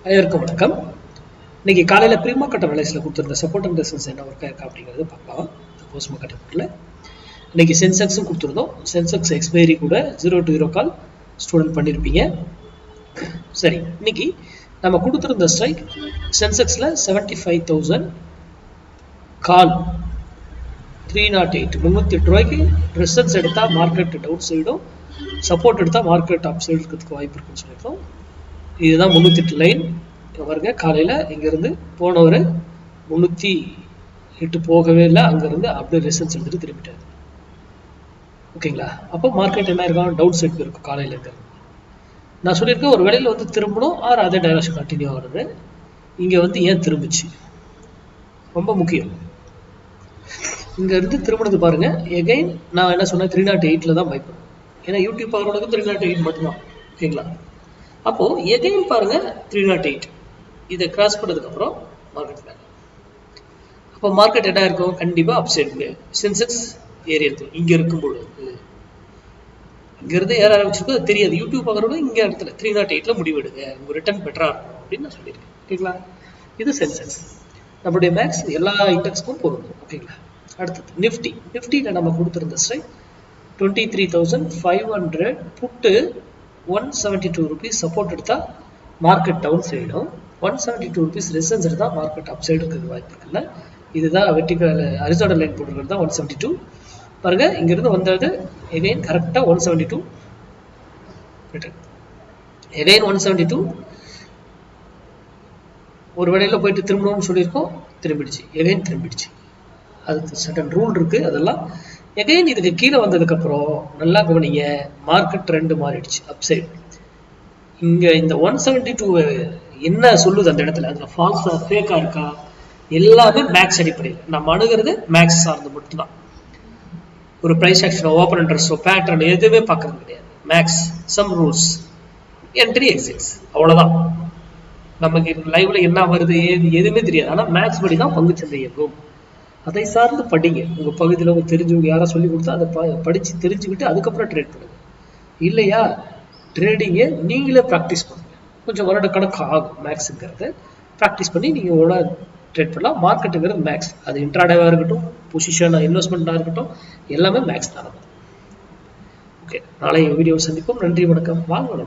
அனைவருக்கும் வணக்கம். இன்னைக்கு காலையில ப்ரீ மார்க்கெட் அனலைஸ்ல கொடுத்திருந்த சப்போர்ட் அண்ட் ரெசிஸ்டன்ஸ் என்ன ஒர்க் ஆயிருக்கா அப்படிங்கிறது பார்க்கலாம். போஸ்ட் மார்க்கெட்ல இன்னைக்கு சென்செக்ஸும் கொடுத்துருந்தோம். சென்செக்ஸ் எக்ஸ்பைரி கூட 0 to 0 கால் ஸ்டூடெண்ட் பண்ணியிருப்பீங்க. சரி, இன்னைக்கு நம்ம கொடுத்துருந்த ஸ்ட்ரைக் சென்செக்ஸ்ல 75,000 கால் 308 308 ரூபாய்க்கு ரெசிஸ்டன்ஸ் எடுத்தா மார்க்கெட் டவுன் சைடும், சப்போர்ட் எடுத்தா மார்க்கெட் அப் சைடு இருக்கிறதுக்கு வாய்ப்பு இருக்குன்னு சொல்லியிருக்கோம். இதுதான் 308 லைன். பாருங்க, காலையில இங்கிருந்து போனவர் 308 போகவே இல்லை, அங்கிருந்து அப்படியே ரெசிஸ்டன்ஸ் எடுத்துட்டு திரும்பிட்டாரு. ஓகேங்களா? அப்போ மார்க்கெட் என்ன இருக்கும், டவுன் சைடு இருக்கும் காலையில இருந்து. நான் சொல்லியிருக்கேன், ஒரு வேளையில வந்து திரும்பணும் ஆர் அதே டைரக்ஷன் கண்டினியூ ஆகுது. இங்க வந்து ஏன் திரும்பிச்சு ரொம்ப முக்கியம். இங்க இருந்து திரும்பினது பாருங்க. எகைன் நான் என்ன சொன்னேன், 308 தான் பை பண்ணும். ஏன்னா யூடியூப் பார்க்கறவங்களுக்கு 308 மட்டும்தான். ஓகேங்களா? அப்போ எகைன் பாருங்க 308 இதை கிராஸ் பண்ணதுக்கு அப்புறம் மார்க்கெட் மேல. அப்போ மார்க்கெட் என்ன இருக்கும், கண்டிப்பா அப் சைடு சென்செக்ஸ் ஏறி இருக்கும். இங்க இருக்கும் பொழுது இங்க இருந்து ஏற ஆரம்பிச்சிருக்கோம், அது தெரியாது. யூடியூப் பார்க்கறவங்க இங்க இடத்துல 308ல முடிவெடுங்க, உங்க ரிட்டர்ன் பெட்டரா இருக்கும் அப்படின்னு நான் சொல்லியிருக்கேன். ஓகேங்களா? இது சென்செக்ஸ். நம்மளுடைய மேக்ஸ் எல்லா இண்டெக்ஸ்க்கும் பொருந்தும். ஓகேங்களா? அடுத்தது நிஃப்டி. நிஃப்டியில நம்ம கொடுத்திருந்த ஸ்ட்ரைக் 23,500 புட்டு 172 rupees சப்போர்ட் எடுத்தா மார்க்கெட் டவுன் சைடும், 172 rupees ரெசிஸ்டன்ஸ் எடுத்தா மார்க்கெட் அப் சைடு இருக்கிறது வாய்ப்பு இருக்குல்ல. இதுதான் வெர்டிகல் ஹரிசாண்டல் லைன் போட்டுருக்கிறது தான் 172. பாருங்க, இங்கிருந்து வந்தது எகைன் கரெக்டா 172 ரிட்டர்ன். எகைன் 172 ஒரு வேளையில போயிட்டு திரும்பணும்னு சொல்லியிருக்கோம், திரும்பிடுச்சு. எகைன் திரும்பிடுச்சு. அதுக்கு சட்டன் ரூல் இருக்கு. அதெல்லாம் எகைன் இதுக்கு கீழே வந்ததுக்கு அப்புறம் நல்லா கவனிங்க, மார்க்கெட் ட்ரெண்ட் மாறிடுச்சு அப் சைடு. இங்க இந்த 172 என்ன சொல்லுது அந்த இடத்துல, அதுல ஃபால்ஸா ஃபேக்கா இருக்கா, எல்லாமே மேக்ஸ் அடிப்படையில் நம்ம அணுகிறது மேக்ஸ் சார்ந்து மட்டும்தான். ஒரு பிரைஸ் ஆக்ஷனோ ஓப்பன் இன்ட்ரெஸ்டோ பேட்டர்ன் எதுவுமே பார்க்கறது கிடையாது. Maths, some rules, entry exits, அவ்வளவுதான். நமக்கு லைவ்ல என்ன வருது ஏது எதுவுமே தெரியாது. ஆனா மேக்ஸ் படி தான் பங்குச்சந்தை இயங்கும். அதை சார்ந்து படிங்க. உங்க பகுதியில் உங்க தெரிஞ்சவங்க யாரா சொல்லி கொடுத்தா அதை படிச்சு தெரிஞ்சுக்கிட்டு அதுக்கப்புறம் ட்ரேட் பண்ணுங்க. இல்லையா, ட்ரேடிங்கை நீங்களே ப்ராக்டிஸ் பண்ணுங்க. கொஞ்சம் வருடக்கணக்கு ஆகும். மேக்ஸுங்கிறது ப்ராக்டிஸ் பண்ணி நீங்க ஓட ட்ரேட் பண்ணலாம். மார்க்கெட்டுங்கிறது மேக்ஸ். அது இன்ட்ராடேவா இருக்கட்டும், பொசிஷன் இன்வெஸ்ட்மெண்டா இருக்கட்டும், எல்லாமே மேக்ஸ் தான். ஓகே, நாளை வீடியோ சந்திப்போம். நன்றி, வணக்கம். வாங்க.